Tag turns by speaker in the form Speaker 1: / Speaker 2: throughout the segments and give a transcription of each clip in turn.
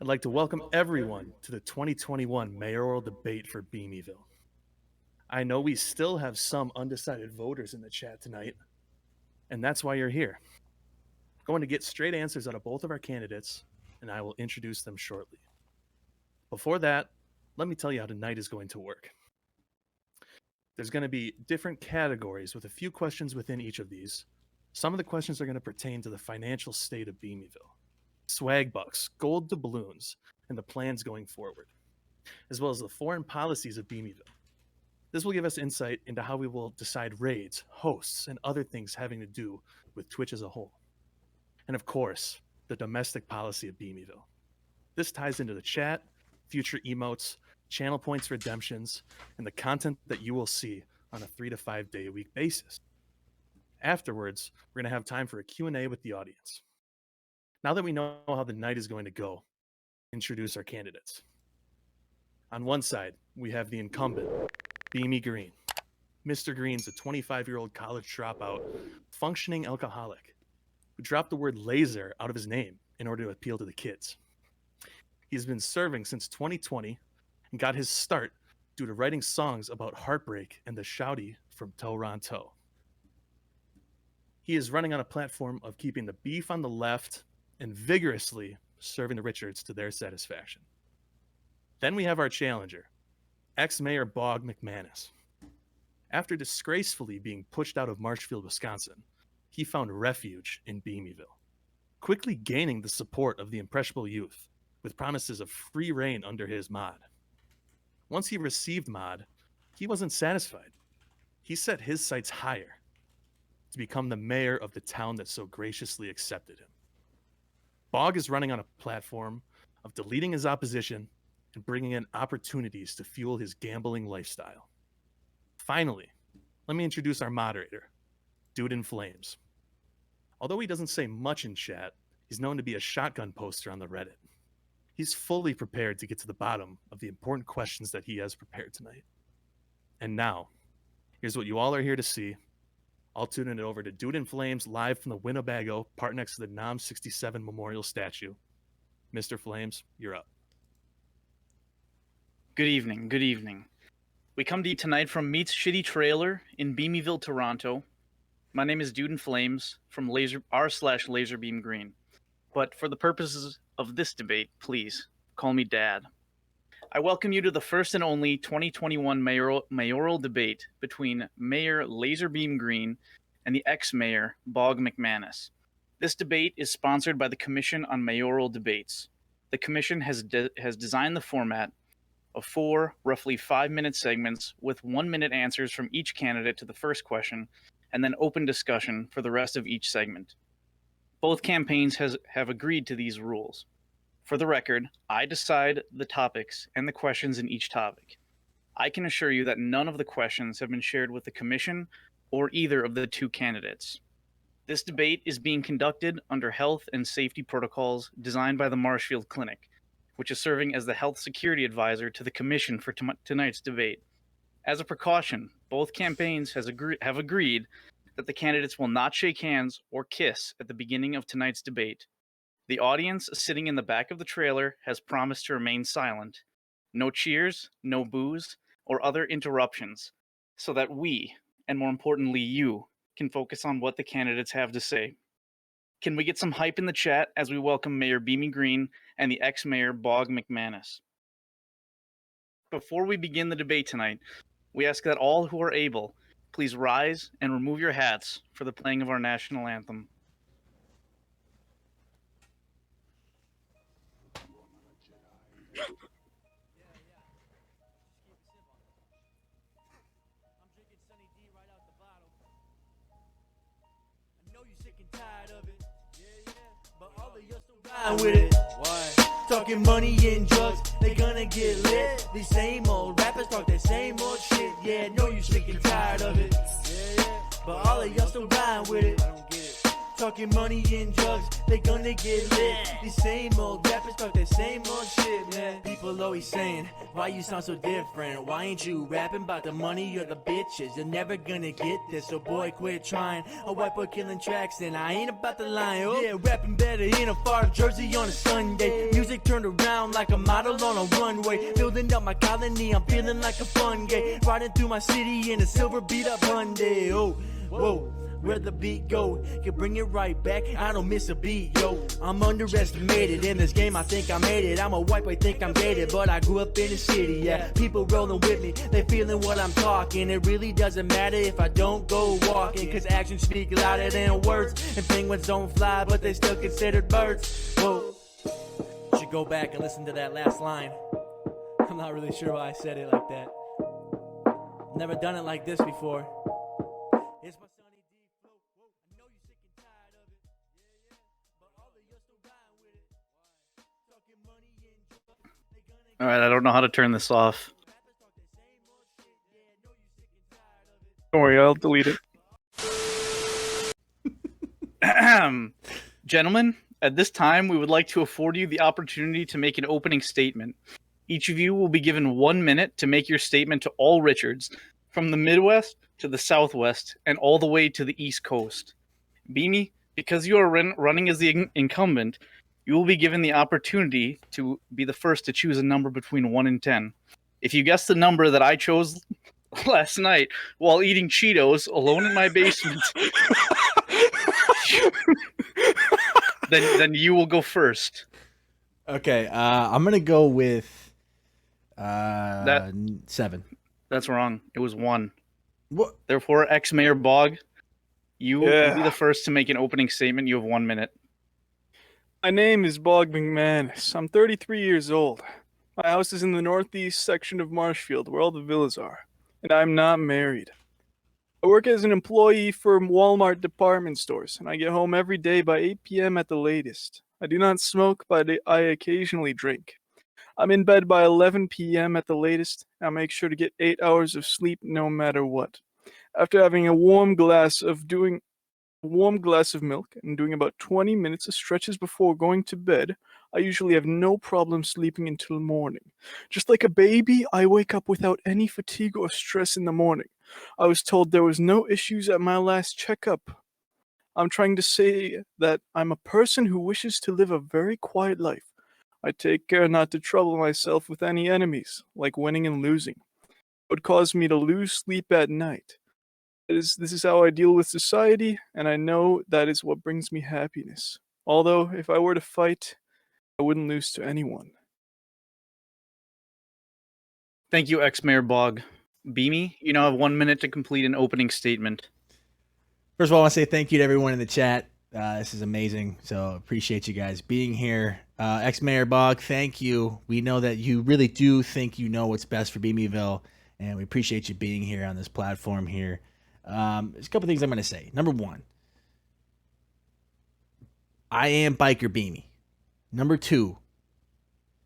Speaker 1: I'd like to welcome everyone to the 2021 mayoral debate for Beamyville. I know we still have some undecided voters in the chat tonight, and that's why you're here. I'm going to get straight answers out of both of our candidates, and I will introduce them shortly. Before that, let me tell you how tonight is going to work. There's going to be different categories with a few questions within each of these. Some of the questions are going to pertain to the financial state of Beamyville, swag bucks, gold doubloons, and the plans going forward, as well as the foreign policies of Beamyville. This will give us insight into how we will decide raids, hosts, and other things having to do with Twitch as a whole. And of course, the domestic policy of Beamyville. This ties into the chat, future emotes, channel points redemptions, and the content that you will see on a 3 to 5 day a week basis. Afterwards, we're going to have time for a Q&A with the audience. Now that we know how the night is going to go, introduce our candidates. On one side, we have the incumbent, Beamy Green. Mr. Green's a 25-year-old college dropout, functioning alcoholic, who dropped the word laser out of his name in order to appeal to the kids. He's been serving since 2020 and got his start due to writing songs about heartbreak and the shouty from Toronto. He is running on a platform of keeping the beef on the left and vigorously serving the Richards to their satisfaction. Then we have our challenger, ex-Mayor Bog McManus. After disgracefully being pushed out of Marshfield, Wisconsin, he found refuge in Beamyville, quickly gaining the support of the impressionable youth with promises of free reign under his mod. Once he received mod, he wasn't satisfied. He set his sights higher to become the mayor of the town that so graciously accepted him. Bog is running on a platform of deleting his opposition and bringing in opportunities to fuel his gambling lifestyle. Finally, let me introduce our moderator, Dude in Flames. Although he doesn't say much in chat, he's known to be a shotgun poster on the Reddit. He's fully prepared to get to the bottom of the important questions that he has prepared tonight. And now, here's what you all are here to see. I'll tune it over to Dude in Flames live from the Winnebago, part next to the NOM 67 Memorial Statue. Mr. Flames, you're up.
Speaker 2: Good evening. We come to you tonight from Meat's Shitty Trailer in Beamyville, Toronto. My name is Dude in Flames from r/Laserbeam Green. But for the purposes of this debate, please call me Dad. I welcome you to the first and only 2021 mayoral debate between Mayor Laserbeam Green and the ex-mayor Bog McManus. This debate is sponsored by the Commission on Mayoral Debates. The Commission has designed the format of 4 roughly 5-minute segments with 1-minute answers from each candidate to the first question, and then open discussion for the rest of each segment. Both campaigns have agreed to these rules. For the record, I decide the topics and the questions in each topic. I can assure you that none of the questions have been shared with the Commission or either of the 2 candidates. This debate is being conducted under health and safety protocols designed by the Marshfield Clinic, which is serving as the health security advisor to the Commission for tonight's debate. As a precaution, both campaigns have agreed that the candidates will not shake hands or kiss at the beginning of tonight's debate. The audience sitting in the back of the trailer has promised to remain silent. No cheers, no boos, or other interruptions, so that we, and more importantly you, can focus on what the candidates have to say. Can we get some hype in the chat as we welcome Mayor Beamy Green and the ex-mayor Bog McManus? Before we begin the debate tonight, we ask that all who are able, please rise and remove your hats for the playing of our national anthem.
Speaker 3: With it. Why? Talking money and drugs, they gonna get lit. These same old rappers talk that same old shit. Yeah, know you sick and tired of it. Yeah. But all of y'all still rhyme with it. I don't get it. Talking money and drugs, they gonna get lit. These same old rappers talk that same old shit, man. People always saying, why you sound so different? Why ain't you rapping about the money or the bitches? You're never gonna get this, so boy, quit trying. A white boy killing tracks, and I ain't about to lie. Oh. Yeah, rapping better in a far jersey on a Sunday. Music turned around like a model on a runway. Building up my colony, I'm feeling like a fun gay. Riding through my city in a silver beat up Hyundai. Oh, whoa. Where the beat go, can bring it right back, I don't miss a beat, yo. I'm underestimated, in this game I think I made it. I'm a white boy, think I'm dated, but I grew up in the city, yeah. People rolling with me, they feeling what I'm talking. It really doesn't matter if I don't go walking, cause actions speak louder than words. And penguins don't fly, but they still considered birds. Whoa, should go back and listen to that last line. I'm not really sure why I said it like that. Never done it like this before. It's my Sunny D flow. Whoa, I know you sick and tired of it. Yeah, but all of you still riding with it. Talking money and drugs, they gonna
Speaker 2: All right, I don't know how to turn this off.
Speaker 3: rappers talk the same old shit. Yeah, I know you sick and tired of it.
Speaker 2: Don't worry, I'll delete it. Gentlemen, at this time, we would like to afford you the opportunity to make an opening statement. Each of you will be given 1 minute to make your statement to all Richards, from the Midwest to the Southwest and all the way to the East Coast. Beamy, because you are running as the incumbent, you will be given the opportunity to be the first to choose a number between 1 and 10. If you guess the number that I chose last night while eating Cheetos alone in my basement, then you will go first.
Speaker 4: Okay, I'm gonna go with 7.
Speaker 2: That's wrong. It was 1.
Speaker 4: What?
Speaker 2: Therefore, ex-Mayor Bog, you will be the first to make an opening statement. You have 1 minute.
Speaker 5: My name is Bog McManus. I'm 33 years old. My house is in the northeast section of Marshfield, where all the villas are, and I'm not married. I work as an employee for Walmart department stores, and I get home every day by 8 p.m. at the latest. I do not smoke, but I occasionally drink. I'm in bed by 11 p.m. at the latest. I make sure to get 8 hours of sleep no matter what. After having a warm glass of milk and doing about 20 minutes of stretches before going to bed, I usually have no problem sleeping until morning. Just like a baby, I wake up without any fatigue or stress in the morning. I was told there was no issues at my last checkup. I'm trying to say that I'm a person who wishes to live a very quiet life. I take care not to trouble myself with any enemies, like winning and losing. It would cause me to lose sleep at night. This is how I deal with society, and I know that is what brings me happiness. Although, if I were to fight, I wouldn't lose to anyone.
Speaker 2: Thank you, ex-Mayor Bog. Beamy, you now have 1 minute to complete an opening statement.
Speaker 4: First of all, I want to say thank you to everyone in the chat. This is amazing, so appreciate you guys being here. Ex-Mayor Bog, thank you. We know that you really do think you know what's best for Beamyville, and we appreciate you being here on this platform here. There's a couple things I'm going to say. Number one, I am Biker Beamy. Number two,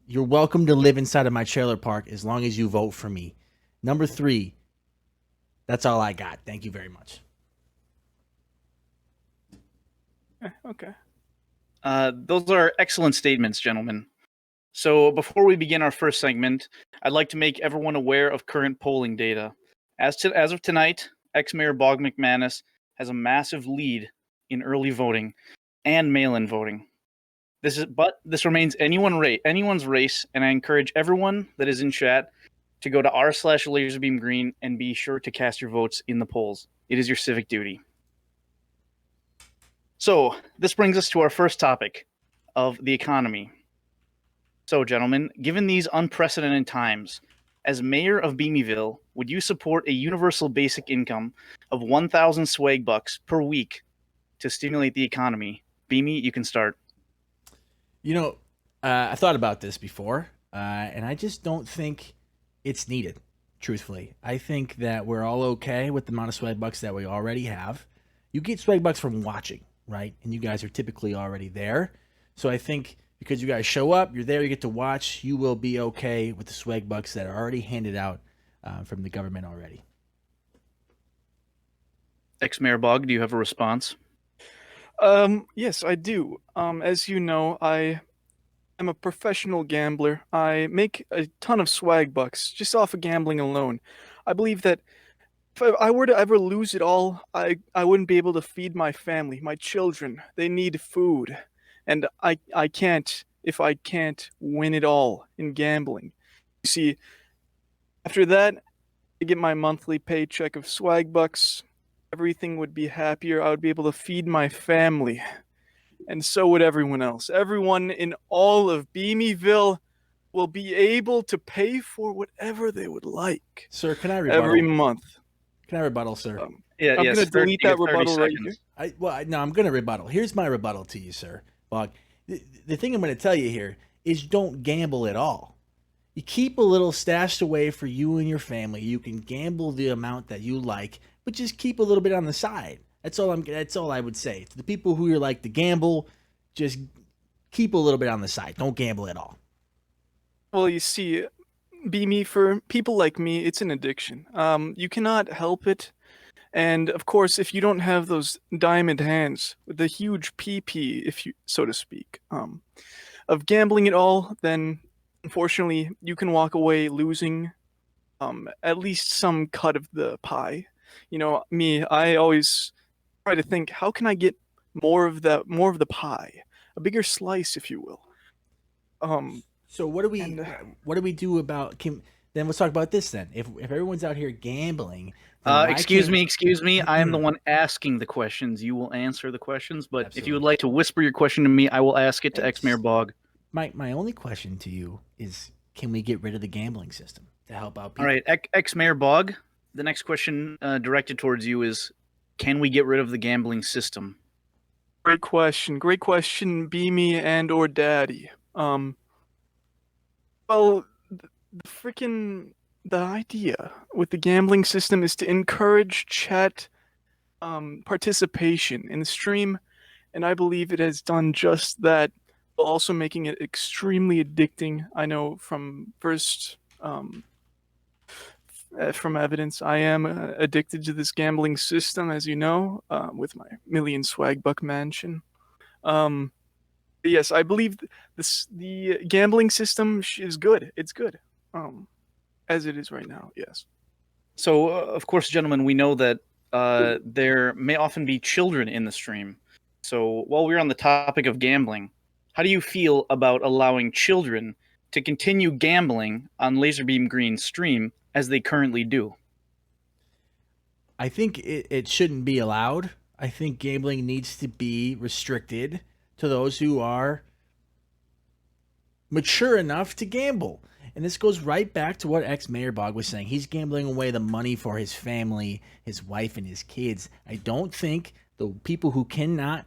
Speaker 4: you're welcome to live inside of my trailer park as long as you vote for me. Number three, that's all I got. Thank you very much.
Speaker 5: Okay.
Speaker 2: Those are excellent statements, gentlemen. So before we begin our first segment, I'd like to make everyone aware of current polling data. As of tonight, ex-Mayor Bog McManus has a massive lead in early voting and mail-in voting. This remains anyone's race, and I encourage everyone that is in chat to go to r/laserbeamgreen and be sure to cast your votes in the polls. It is your civic duty. So, this brings us to our first topic of the economy. So, gentlemen, given these unprecedented times, as mayor of Beamyville, would you support a universal basic income of 1,000 swag bucks per week to stimulate the economy? Beamy, you can start.
Speaker 4: You know, I thought about this before, and I just don't think it's needed, truthfully. I think that we're all okay with the amount of swag bucks that we already have. You get swag bucks from watching, right? And you guys are typically already there. So I think because you guys show up, you're there, you get to watch, you will be okay with the swag bucks that are already handed out from the government already.
Speaker 2: Ex-Mayor Bog, do you have a response?
Speaker 5: Yes, I do. As you know, I am a professional gambler. I make a ton of swag bucks just off of gambling alone. I believe that if I were to ever lose it all, I wouldn't be able to feed my family, my children. They need food, and I can't if I can't win it all in gambling. You see, after that, I get my monthly paycheck of swag bucks. Everything would be happier. I would be able to feed my family, and so would everyone else. Everyone in all of Beamyville will be able to pay for whatever they would like
Speaker 4: Sir, can I
Speaker 5: every
Speaker 4: rebuttal?
Speaker 5: month.
Speaker 4: Can I rebuttal, sir?
Speaker 2: Yeah,
Speaker 5: I'm
Speaker 2: yes.
Speaker 5: gonna delete
Speaker 2: you
Speaker 5: that
Speaker 2: get 30
Speaker 5: rebuttal right here.
Speaker 2: seconds.
Speaker 4: No, I'm going to rebuttal. Here's my rebuttal to you, sir. Bog, the thing I'm going to tell you here is don't gamble at all. You keep a little stashed away for you and your family. You can gamble the amount that you like, but just keep a little bit on the side. That's all I would say. To the people who are like to gamble, just keep a little bit on the side. Don't gamble at all.
Speaker 5: Well, you see, for people like me, it's an addiction. You cannot help it. And of course, if you don't have those diamond hands with the huge PP, if you so to speak, of gambling it all, then unfortunately you can walk away losing at least some cut of the pie. You know, me, I always try to think, how can I get more of the pie, a bigger slice, if you will.
Speaker 4: So what do we
Speaker 5: And
Speaker 4: what do we do about then let's talk about this then. If everyone's out here gambling, then why
Speaker 2: Excuse
Speaker 4: can't-
Speaker 2: me. I am the one asking the questions. You will answer the questions, but if you
Speaker 4: Absolutely.
Speaker 2: would like to whisper your question to me, I will ask it to Ex-Mayor Bog.
Speaker 4: My only question to you is, can we get rid of the gambling system to help out people?
Speaker 2: All right, Ex-Mayor Bog, the next question directed towards you is, can we get rid of the gambling system?
Speaker 5: great question, Beamy and or Daddy. Well, the idea with the gambling system is to encourage chat participation in the stream, and I believe it has done just that, while also making it extremely addicting. I know from evidence, I am addicted to this gambling system, as you know, with my million swag buck mansion. Yes, I believe the gambling system is good. It's good, as it is right now. Yes.
Speaker 2: So, of course, gentlemen, we know that there may often be children in the stream. So, while we're on the topic of gambling, how do you feel about allowing children to continue gambling on Laserbeam Green's stream as they currently do?
Speaker 4: I think it shouldn't be allowed. I think gambling needs to be restricted to those who are mature enough to gamble. And this goes right back to what ex-Mayor Bog was saying. He's gambling away the money for his family, his wife, and his kids. I don't think the people who cannot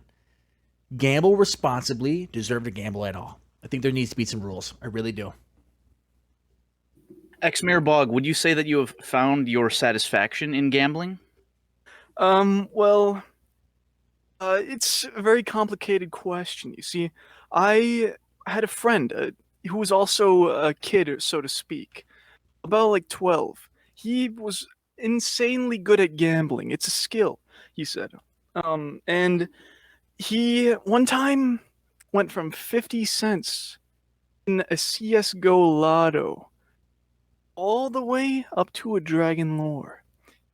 Speaker 4: gamble responsibly deserve to gamble at all. I think there needs to be some rules. I really do.
Speaker 2: Ex-Mayor Bog, would you say that you have found your satisfaction in gambling?
Speaker 5: Well, it's a very complicated question. You see, I had a friend who was also a kid, so to speak, about like 12. He was insanely good at gambling. It's a skill, he said. And he one time went from 50 cents in a CSGO lotto all the way up to a dragon lore.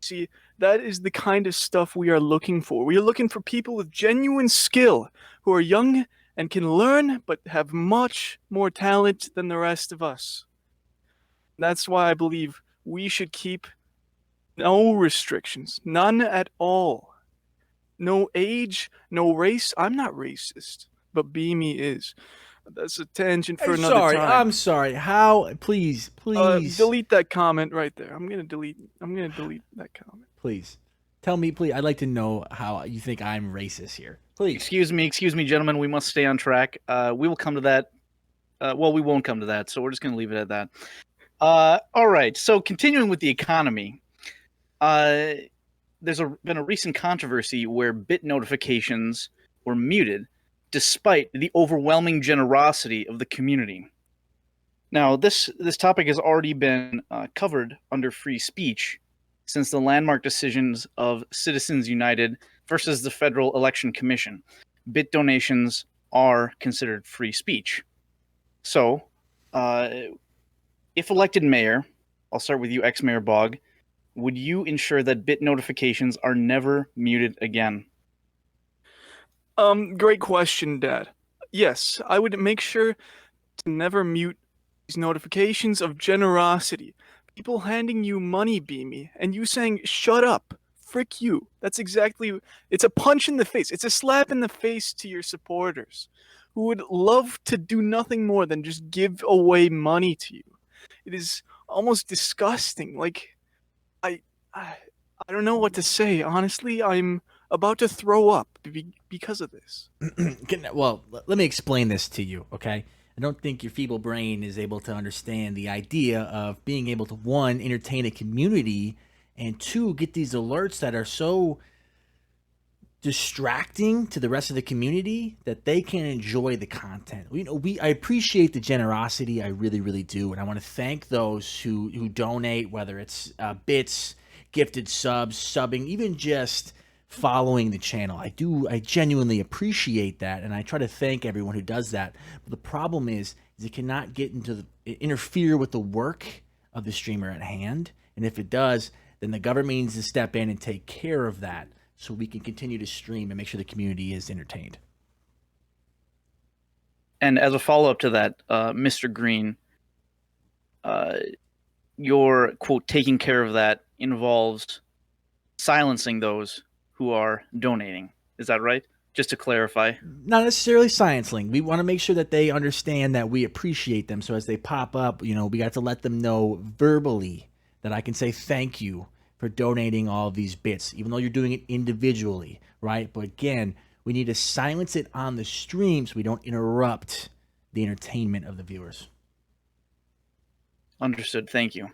Speaker 5: See, that is the kind of stuff we are looking for. We are looking for people with genuine skill who are young and can learn but have much more talent than the rest of us. That's why I believe we should keep no restrictions, none at all. No age, no race. I'm not racist, but Beamy is. That's a tangent for another time.
Speaker 4: I'm sorry. How? Please.
Speaker 5: Delete that comment right there. I'm gonna delete that comment.
Speaker 4: Please. Tell me, please. I'd like to know how you think I'm racist here. Please.
Speaker 2: Excuse me, gentlemen. We must stay on track. We will come to that. Well, we won't come to that, so we're just going to leave it at that. All right. So, continuing with the economy, there's been a recent controversy where bit notifications were muted, despite the overwhelming generosity of the community. Now, this topic has already been covered under free speech since the landmark decisions of Citizens United versus the Federal Election Commission. Bit donations are considered free speech. So, if elected mayor, I'll start with you, ex-Mayor Bog, would you ensure that bit notifications are never muted again?
Speaker 5: Great question, Dad. Yes, I would make sure to never mute these notifications of generosity. People handing you money, Beamy, and you saying, shut up, frick you. That's exactly, it's a punch in the face. It's a slap in the face to your supporters who would love to do nothing more than just give away money to you. It is almost disgusting. Like, I, I, I don't know what to say. Honestly, I'm about to throw up because of this.
Speaker 4: Well, let me explain this to you, okay? I don't think your feeble brain is able to understand the idea of being able to, one, entertain a community, and two, get these alerts that are so distracting to the rest of the community that they can enjoy the content. I appreciate the generosity, I really do, and I want to thank those who donate, whether it's bits, gifted subs, subbing, even just following the channel. I genuinely appreciate that, and I try to thank everyone who does that. But the problem is it cannot interfere with the work of the streamer at hand, and if it does, then the government needs to step in and take care of that so we can continue to stream and make sure the community is entertained.
Speaker 2: And as a follow-up to that, Mr. Green, your quote taking care of that involves silencing those who are donating. Is that right? Just to clarify.
Speaker 4: Not necessarily science-link. We want to make sure that they understand that we appreciate them. So as they pop up, we got to let them know verbally that I can say thank you for donating all of these bits, even though you're doing it individually, right? But again, we need to silence it on the stream so we don't interrupt the entertainment of the viewers.
Speaker 2: Understood. Thank you.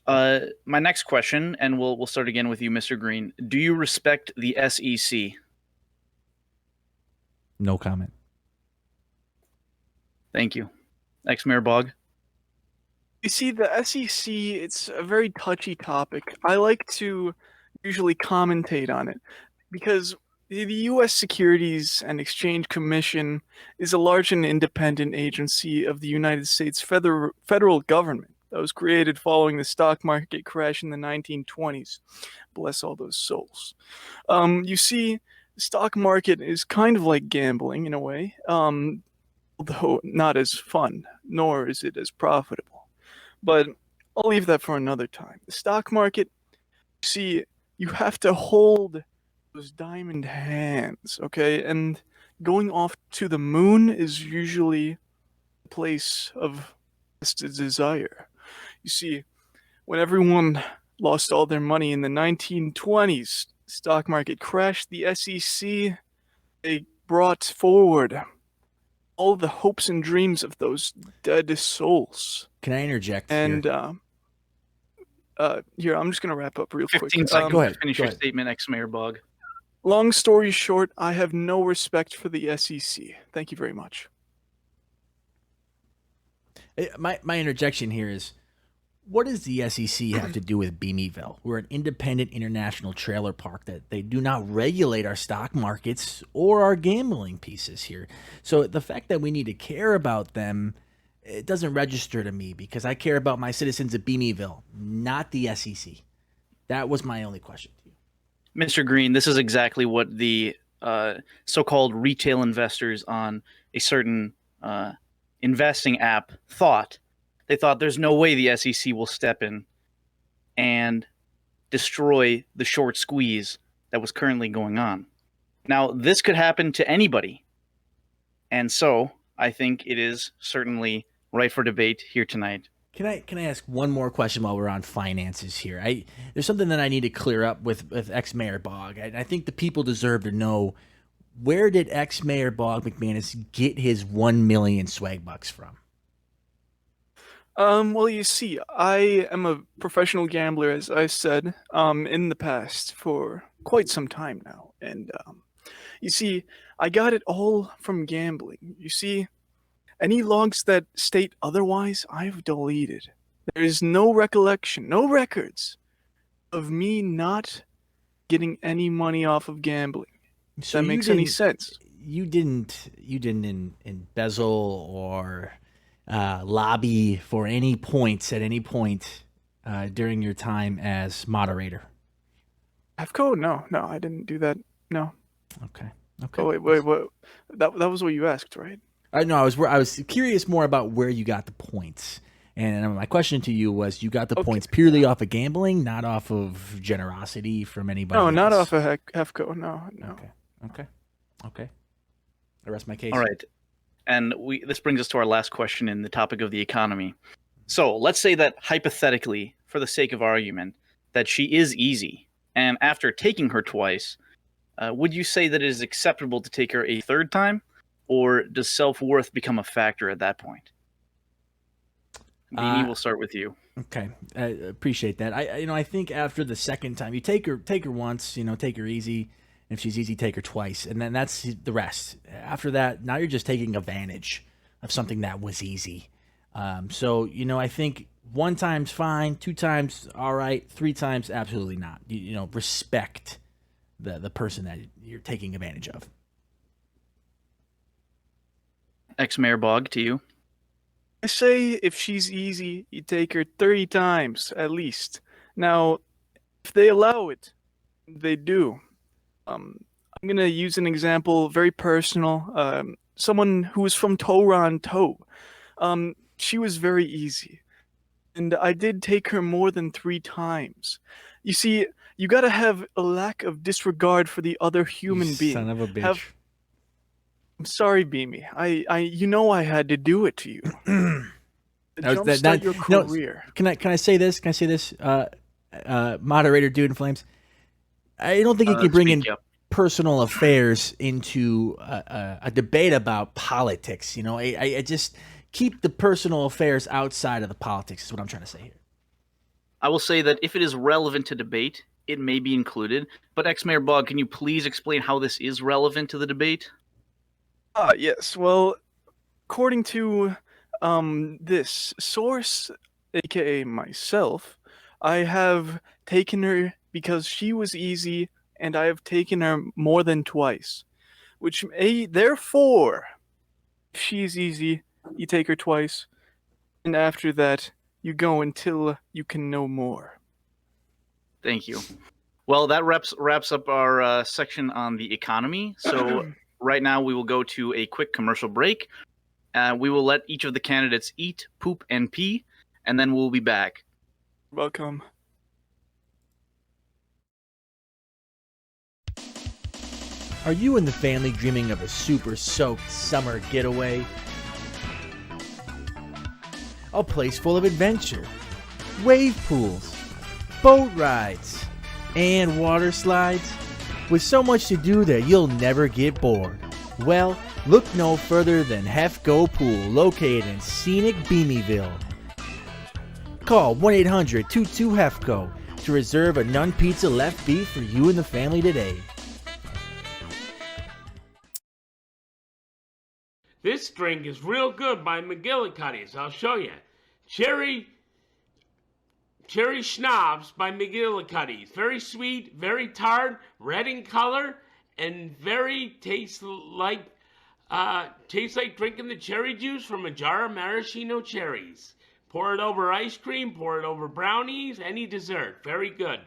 Speaker 2: My next question, and we'll start again with you, Mr. Green. Do you respect the SEC?
Speaker 4: No comment.
Speaker 2: Thank you. Ex-Mayor Bog?
Speaker 5: You see, the SEC, it's a very touchy topic. I like to usually commentate on it because the U.S. Securities and Exchange Commission is a large and independent agency of the United States federal government that was created following the stock market crash in the 1920s. Bless all those souls. You see, the stock market is kind of like gambling in a way, although not as fun, nor is it as profitable. But I'll leave that for another time. The stock market, you see, you have to hold those diamond hands, okay? And going off to the moon is usually a place of best desire. You see, when everyone lost all their money in the 1920s, stock market crashed, the SEC, they brought forward all the hopes and dreams of those dead souls.
Speaker 4: Can I interject
Speaker 5: And
Speaker 4: here?
Speaker 5: here, I'm just going to wrap up real quick.
Speaker 2: 15 seconds
Speaker 4: go ahead,
Speaker 2: to finish
Speaker 4: go
Speaker 2: your
Speaker 4: ahead.
Speaker 2: statement, Ex-Mayor Bog.
Speaker 5: Long story short, I have no respect for the SEC. Thank you very much.
Speaker 4: My interjection here is, what does the SEC have to do with Beamyville? We're an independent international trailer park that they do not regulate our stock markets or our gambling pieces here. So the fact that we need to care about them, it doesn't register to me because I care about my citizens of Beamyville, not the SEC. That was my only question to you.
Speaker 2: Mr. Green, this is exactly what the so-called retail investors on a certain investing app thought. They thought there's no way the SEC will step in and destroy the short squeeze that was currently going on. Now, this could happen to anybody. And so I think it is certainly right for debate here tonight.
Speaker 4: Can I ask one more question while we're on finances here? There's something that I need to clear up with ex-Mayor Bog. I think the people deserve to know, where did ex-Mayor Bog McManus get his 1 million swag bucks from?
Speaker 5: Well, you see, I am a professional gambler, as I said, in the past for quite some time now. And, you see, I got it all from gambling. You see, any logs that state otherwise, I've deleted. There is no recollection, no records of me not getting any money off of gambling. If
Speaker 4: So
Speaker 5: that
Speaker 4: you
Speaker 5: makes any
Speaker 4: didn't
Speaker 5: sense.
Speaker 4: you didn't embezzle or lobby for any points at any point during your time as moderator.
Speaker 5: HEFCO? No, I didn't do that. No.
Speaker 4: Okay. Okay.
Speaker 5: Oh wait, what? That was what you asked, right?
Speaker 4: No, I was curious more about where you got the points. And my question to you was, you got the
Speaker 5: Okay.
Speaker 4: points purely off of gambling, not off of generosity from anybody
Speaker 5: No,
Speaker 4: else?
Speaker 5: not off of HEFCO. No.
Speaker 4: Okay. I rest my case.
Speaker 2: All right. And this brings us to our last question in the topic of the economy. So let's say that hypothetically, for the sake of argument, that she is easy, and after taking her twice, would you say that it is acceptable to take her a third time, or does self-worth become a factor at that point? Beanie, we'll start with you.
Speaker 4: Okay, I appreciate that. I think after the second time, you take her once, take her easy. If she's easy, take her twice, and then that's the rest. After that, now you're just taking advantage of something that was easy. So I think 1 time's fine, 2 times all right, 3 times absolutely not. Respect the person that you're taking advantage of.
Speaker 2: Ex-Mayor Bog, to you.
Speaker 5: I say if she's easy, you take her 30 times at least. Now, if they allow it, they do. I'm gonna use an example, very personal. Someone who was from Toronto. She was very easy, and I did take her more than 3 times. You see, you gotta have a lack of disregard for the other human
Speaker 4: You
Speaker 5: being.
Speaker 4: son of a bitch.
Speaker 5: I'm sorry, Beamy. I had to do it to you. Jumpstart your
Speaker 4: No,
Speaker 5: career.
Speaker 4: can I say this? Can I say this? Moderator, Dude in Flames. I don't think you can bring in personal affairs into a debate about politics. I just keep the personal affairs outside of the politics is what I'm trying to say here.
Speaker 2: I will say that if it is relevant to debate, it may be included. But Ex-Mayor Bog, can you please explain how this is relevant to the debate?
Speaker 5: Yes. Well, according to this source, aka myself, I have taken her because she was easy, and I have taken her more than twice. Therefore, if she's easy, you take her twice, and after that, you go until you can no more.
Speaker 2: Thank you. Well, that wraps up our section on the economy. So right now we will go to a quick commercial break. We will let each of the candidates eat, poop, and pee, and then we'll be back.
Speaker 5: Welcome.
Speaker 4: Are you and the family dreaming of a super soaked summer getaway? A place full of adventure, wave pools, boat rides, and water slides? With so much to do that you'll never get bored. Well, look no further than HEFCO Pool, located in scenic Beamyville. Call 1-800-22-HEFCO to reserve a Nun Pizza Left Beef for you and the family today.
Speaker 6: This drink is real good by McGillicuddy's. I'll show you. Cherry Schnapps by McGillicuddy's. Very sweet, very tart, red in color, and tastes like drinking the cherry juice from a jar of maraschino cherries. Pour it over ice cream, pour it over brownies, any dessert. Very good.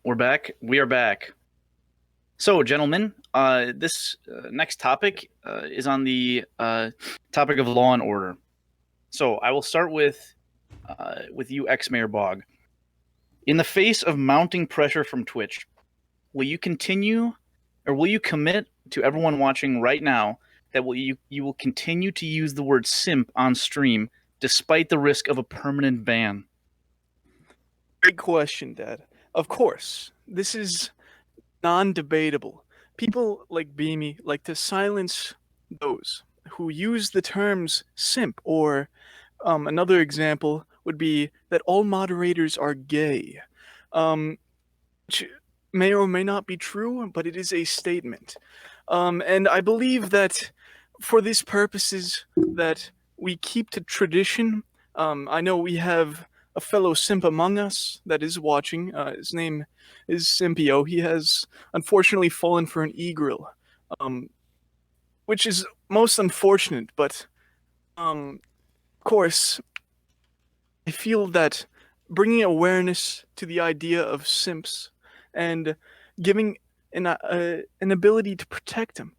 Speaker 2: We're back. We are back. So, gentlemen, this next topic is on the topic of law and order. So, I will start with you, Ex-Mayor Bog. In the face of mounting pressure from Twitch, will you continue, or will you commit to everyone watching right now that you will continue to use the word simp on stream despite the risk of a permanent ban?
Speaker 5: Great question, Dad. Of course, this is non-debatable. People like Beamy like to silence those who use the terms simp, or another example would be that all moderators are gay. Which may or may not be true, but it is a statement. And I believe that for these purposes that we keep to tradition. I know we have a fellow simp among us that is watching. His name is Simpio. He has unfortunately fallen for an e-grill, which is most unfortunate. But of course, I feel that bringing awareness to the idea of simps and giving an ability to protect them,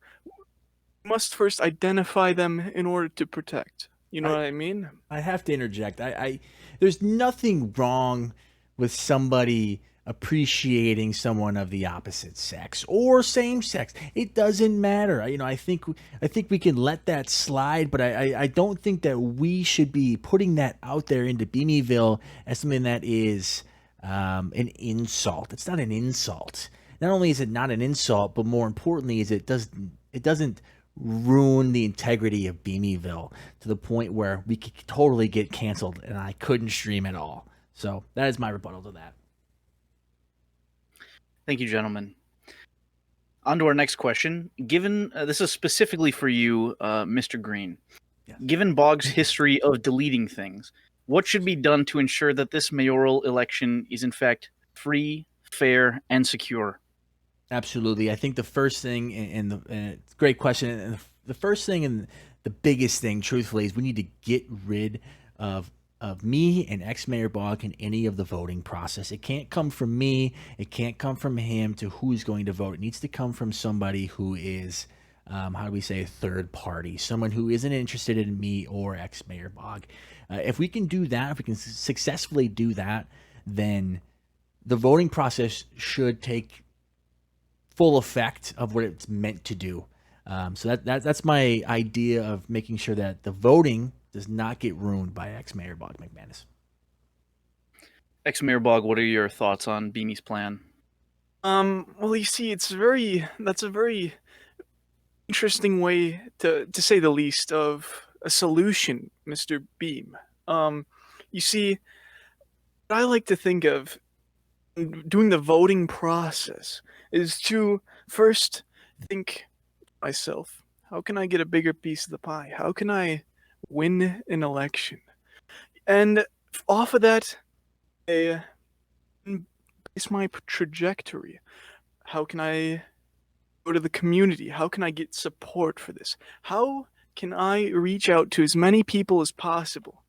Speaker 5: we must first identify them in order to protect. You know what I mean?
Speaker 4: I have to interject. There's nothing wrong with somebody appreciating someone of the opposite sex or same sex. It doesn't matter. You know, I think we can let that slide, but I don't think that we should be putting that out there into Beamyville as something that is an insult. It's not an insult. Not only is it not an insult, but more importantly, is it doesn't ruin the integrity of Beamyville to the point where we could totally get canceled and I couldn't stream at all. So that is my rebuttal to that.
Speaker 2: Thank you, gentlemen. On to our next question. Given this is specifically for you, Mr. Green.
Speaker 4: Yes.
Speaker 2: Given Bog's history of deleting things, what should be done to ensure that this mayoral election is in fact free, fair, and secure?
Speaker 4: Absolutely. I think the first thing, and it's a great question, and the first thing and the biggest thing, truthfully, is we need to get rid of me and ex-Mayor Bog in any of the voting process. It can't come from me. It can't come from him to who's going to vote. It needs to come from somebody who is, how do we say, a third party, someone who isn't interested in me or ex-Mayor Bog. If we can do that, if we can successfully do that, then the voting process should take full effect of what it's meant to do. So that's my idea of making sure that the voting does not get ruined by ex-Mayor Bog McManus.
Speaker 2: Ex-Mayor Bog, what are your thoughts on Beamy's plan?
Speaker 5: Well, you see, that's a very interesting way to say the least of a solution, Mr. Beam. You see, what I like to think of doing the voting process is to first think to myself, how can I get a bigger piece of the pie? How can I win an election? And off of that, I base my trajectory. How can I go to the community? How can I get support for this? How can I reach out to as many people as possible?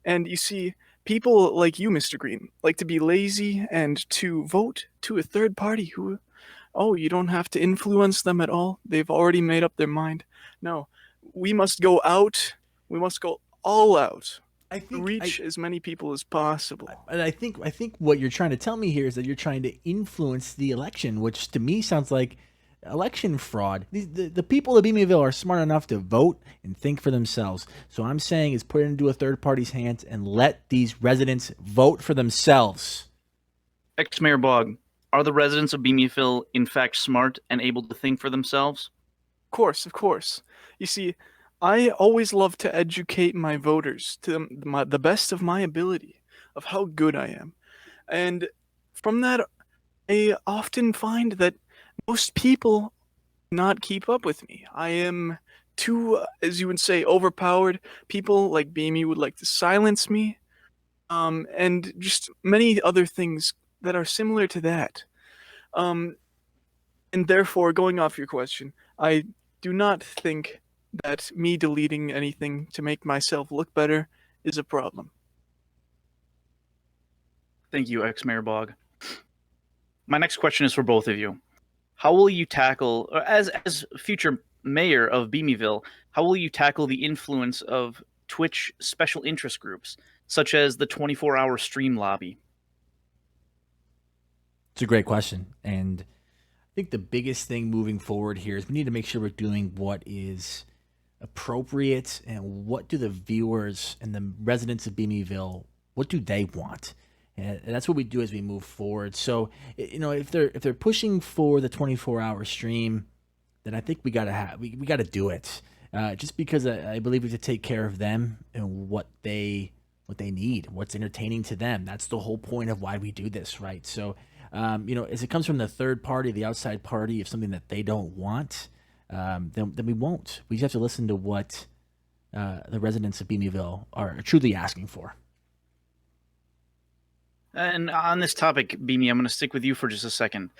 Speaker 5: And you see, people like you, Mr. Green, like to be lazy and to vote to a third party who, oh, you don't have to influence them at all. They've already made up their mind. No, we must go out. We must go all out.
Speaker 4: I think
Speaker 5: Reach as many people as possible.
Speaker 4: And I think what you're trying to tell me here is that you're trying to influence the election, which to me sounds like election fraud. The people of Beamyville are smart enough to vote and think for themselves. So I'm saying is put it into a third party's hands and let these residents vote for themselves.
Speaker 2: Ex-Mayor Bog, are the residents of Beamyville in fact smart and able to think for themselves?
Speaker 5: Of course. You see, I always love to educate my voters to the best of my ability of how good I am. And from that, I often find that most people not keep up with me. I am too, as you would say, overpowered. People like Beamy would like to silence me, and just many other things that are similar to that. And therefore, going off your question, I do not think that me deleting anything to make myself look better is a problem.
Speaker 2: Thank you, ex-Mayor Bog. My next question is for both of you. How will you tackle, as future mayor of Beamyville, how will you tackle the influence of Twitch special interest groups, such as the 24-hour stream lobby?
Speaker 4: It's a great question. And I think the biggest thing moving forward here is we need to make sure we're doing what is appropriate and what do the viewers and the residents of Beamyville, what do they want? And that's what we do as we move forward. So, you know, if they're pushing for the 24-hour stream, then I think we gotta do it. Just because I believe we have to take care of them and what they need, what's entertaining to them. That's the whole point of why we do this, right? So, you know, as it comes from the third party, the outside party, if something that they don't want, then we won't. We just have to listen to what the residents of Beamyville are truly asking for.
Speaker 2: And on this topic, Beamy, I'm going to stick with you for just a second.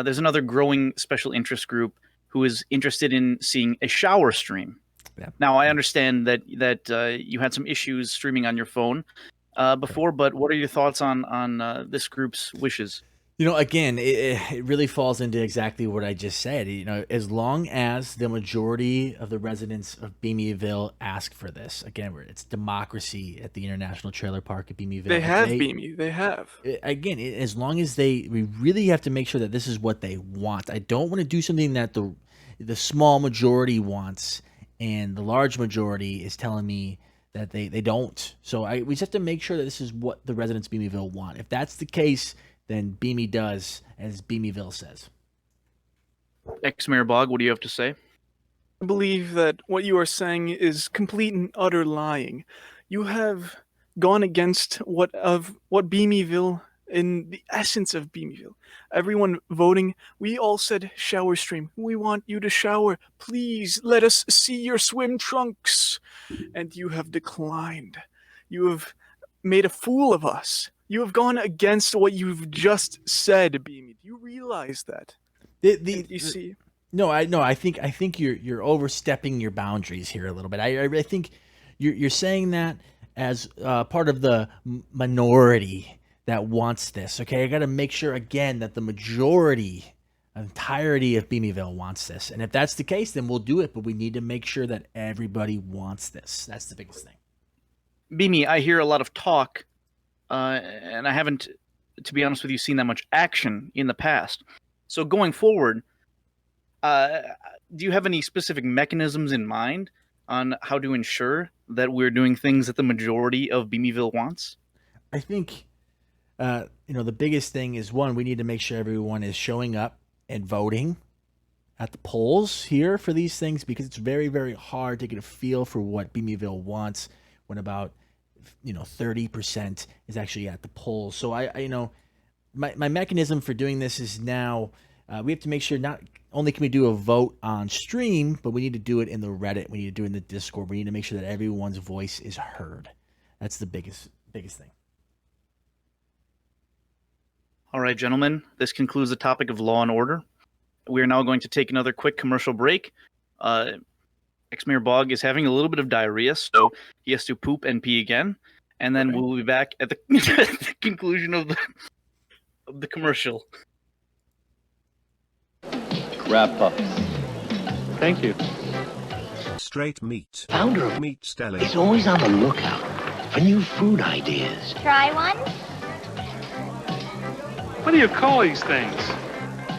Speaker 2: There's another growing special interest group who is interested in seeing a shower stream.
Speaker 4: Yeah.
Speaker 2: Now, I understand that you had some issues streaming on your phone before, but what are your thoughts on this group's wishes?
Speaker 4: Again, it really falls into exactly what I just said. As long as the majority of the residents of Beamyville ask for this, again, it's democracy at the International Trailer Park at Beamyville.
Speaker 5: They have Beamy. They have.
Speaker 4: Again, as long as we really have to make sure that this is what they want. I don't want to do something that the small majority wants and the large majority is telling me that they don't. So we just have to make sure that this is what the residents of Beamyville want. If that's the case, then Beamy does as Beamyville says.
Speaker 2: Ex-Mayor Bog, what do you have to say?
Speaker 5: I believe that what you are saying is complete and utter lying. You have gone against what Beamyville, in the essence of Beamyville. Everyone voting, we all said shower stream. We want you to shower. Please let us see your swim trunks. And you have declined. You have made a fool of us. You have gone against what you've just said, Beamy. Do you realize that? You see?
Speaker 4: No, I think you're overstepping your boundaries here a little bit. I think you're saying that as part of the minority that wants this. Okay, I got to make sure again that the majority, entirety of Beamyville wants this. And if that's the case, then we'll do it. But we need to make sure that everybody wants this. That's the biggest thing.
Speaker 2: Beamy, I hear a lot of talk. And I haven't, to be honest with you, seen that much action in the past. So going forward, do you have any specific mechanisms in mind on how to ensure that we're doing things that the majority of Beamyville wants?
Speaker 4: I think, the biggest thing is, one, we need to make sure everyone is showing up and voting at the polls here for these things, because it's very, very hard to get a feel for what Beamyville wants when about 30% is actually at the polls. So my mechanism for doing this is now we have to make sure not only can we do a vote on stream, but we need to do it in the Reddit. We need to do it in the Discord. We need to make sure that everyone's voice is heard. That's the biggest thing.
Speaker 2: All right, gentlemen, this concludes the topic of law and order. We are now going to take another quick commercial break. Ex-Mayor Bog is having a little bit of diarrhea, so he has to poop and pee again, and then we'll be back at the, the conclusion of the commercial.
Speaker 7: Crab puffs.
Speaker 8: Thank you.
Speaker 9: Straight Meat.
Speaker 7: Founder of
Speaker 9: Meat Deli.
Speaker 7: is always on the lookout for new food ideas.
Speaker 10: Try one?
Speaker 8: What do you call these things?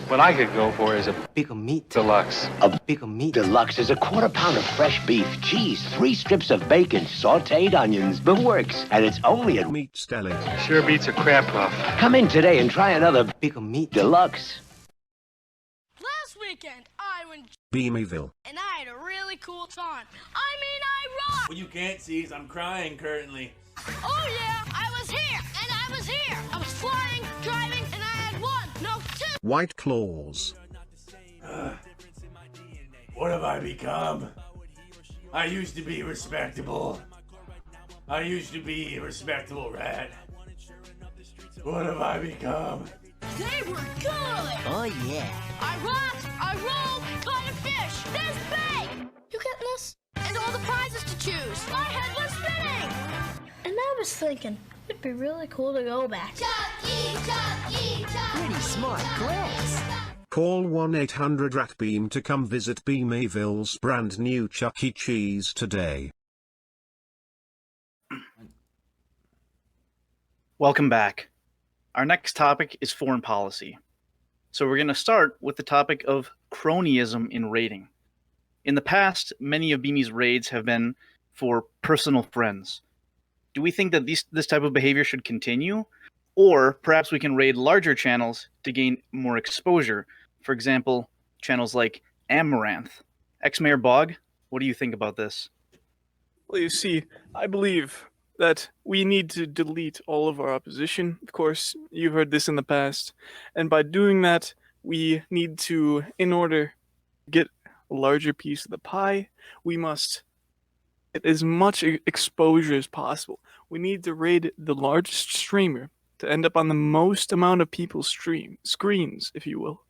Speaker 8: What I could go for is a
Speaker 7: Big meat.
Speaker 8: deluxe.
Speaker 7: A Big meat deluxe is a quarter pound of fresh beef, cheese, 3 strips of bacon, sauteed onions. The works, and it's only at
Speaker 9: Meat Deli.
Speaker 8: Sure beats a crab puff.
Speaker 7: Come in today and try another Big meat deluxe.
Speaker 10: Last weekend, I went
Speaker 9: Beamyville.
Speaker 10: and I had a really cool time. I mean, I rocked!
Speaker 11: What you can't see is I'm crying currently.
Speaker 10: Oh yeah, I was here, and I was here. I was flying, driving, and I had 1, no 2.
Speaker 9: White Claws.
Speaker 11: What have I become? I used to be respectable. I used to be a respectable rat. What have I become?
Speaker 10: They were good!
Speaker 7: Oh, yeah.
Speaker 10: I rocked, I rolled, caught a fish. There's bait! You getting this? And all the prizes to choose. My head was spinning! And I was thinking, it'd be really cool to go back.
Speaker 7: Pretty smart class.
Speaker 9: Call 1-800-RAT-BEAM to come visit Beamyville's brand new Chuck E. Cheese today.
Speaker 2: Welcome back. Our next topic is foreign policy. So we're going to start with the topic of cronyism in raiding. In the past, many of Beamy's raids have been for personal friends. Do we think that this type of behavior should continue? Or perhaps we can raid larger channels to gain more exposure. For example, channels like Amaranth. Ex-Mayor Bog, what do you think about this?
Speaker 5: Well, you see, I believe that we need to delete all of our opposition. Of course, you've heard this in the past. And by doing that, we need to, in order to get a larger piece of the pie, we must get as much exposure as possible. We need to raid the largest streamer to end up on the most amount of people's screens, if you will.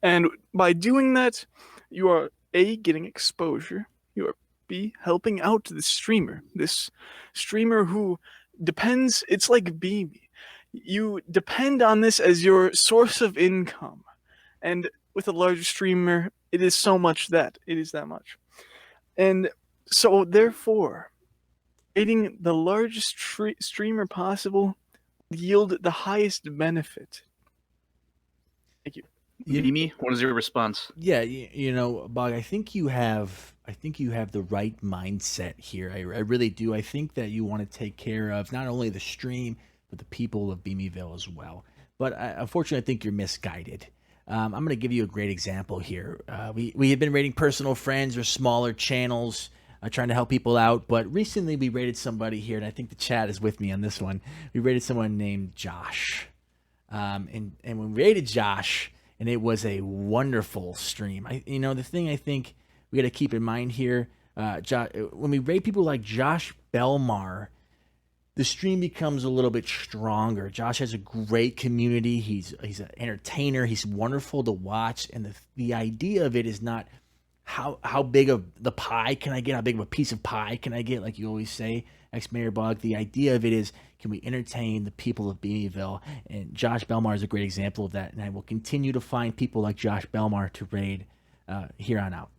Speaker 5: And by doing that, you are A, getting exposure, you are B, helping out this streamer who depends, it's like Beamy. You depend on this as your source of income. And with a larger streamer, it is so much that. It is that much. And so, therefore, creating the largest streamer possible yield the highest benefit. Thank you.
Speaker 2: Beamy, what is your response?
Speaker 4: Yeah, you know, Bog, I think you have the right mindset here. I really do. I think that you want to take care of not only the stream, but the people of Beamyville as well. But unfortunately, I think you're misguided. I'm going to give you a great example here. We have been rating personal friends or smaller channels, trying to help people out. But recently we rated somebody here, and I think the chat is with me on this one. We rated someone named Josh. And when we rated Josh, and it was a wonderful stream. The thing I think we got to keep in mind here, when we rate people like Josh Belmar, the stream becomes a little bit stronger. Josh has a great community. He's an entertainer. He's wonderful to watch. And the idea of it is not how big of the pie can I get? How big of a piece of pie can I get? Like you always say, ex-Mayor Bog. The idea of it is, can we entertain the people of Beamyville? And Josh Belmar is a great example of that. And I will continue to find people like Josh Belmar to raid here on out.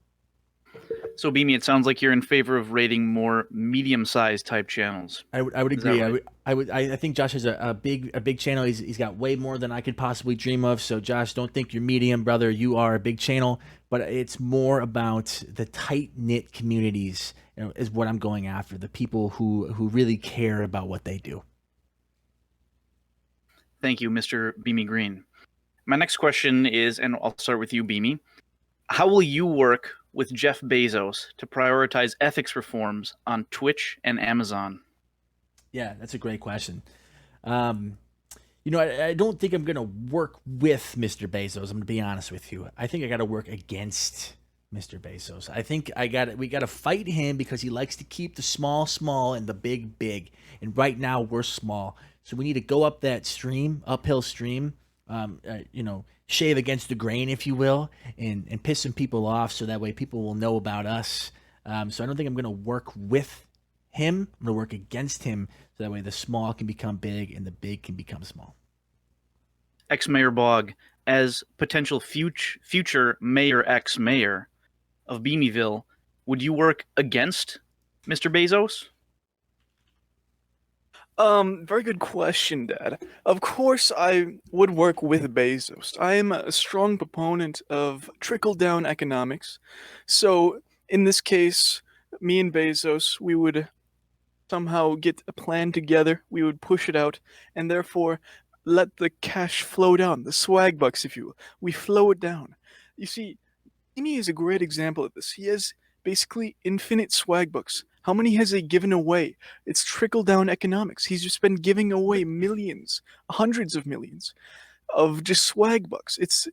Speaker 2: So, Beamy, it sounds like you're in favor of rating more medium-sized type channels.
Speaker 4: I would agree.
Speaker 2: Right?
Speaker 4: I think Josh has a big channel. He's got way more than I could possibly dream of. So, Josh, don't think you're medium, brother. You are a big channel, but it's more about the tight-knit communities, is what I'm going after. The people who really care about what they do.
Speaker 2: Thank you, Mr. Beamy Green. My next question is, and I'll start with you, Beamy. How will you work with Jeff Bezos to prioritize ethics reforms on Twitch and Amazon?
Speaker 4: Yeah, that's a great question. I don't think I'm going to work with Mr. Bezos. I'm going to be honest with you. I think I got to work against Mr. Bezos. I think we got to fight him because he likes to keep the small small and the big big. And right now we're small. So we need to go up that uphill stream, shave against the grain, if you will, and piss some people off so that way people will know about us. So I don't think I'm going to work with him. I'm going to work against him so that way the small can become big and the big can become small.
Speaker 2: Ex-Mayor Bog, as potential future Mayor ex-Mayor of Beamyville, would you work against Mr. Bezos?
Speaker 5: Very good question, Dad. Of course I would work with Bezos. I am a strong proponent of trickle-down economics. So, in this case, me and Bezos, we would somehow get a plan together, we would push it out, and therefore let the cash flow down, the swag bucks, if you will. We flow it down. You see, Amy is a great example of this. He has basically infinite swag bucks. How many has he given away? It's trickle-down economics. He's just been giving away millions, hundreds of millions of just swag bucks. It's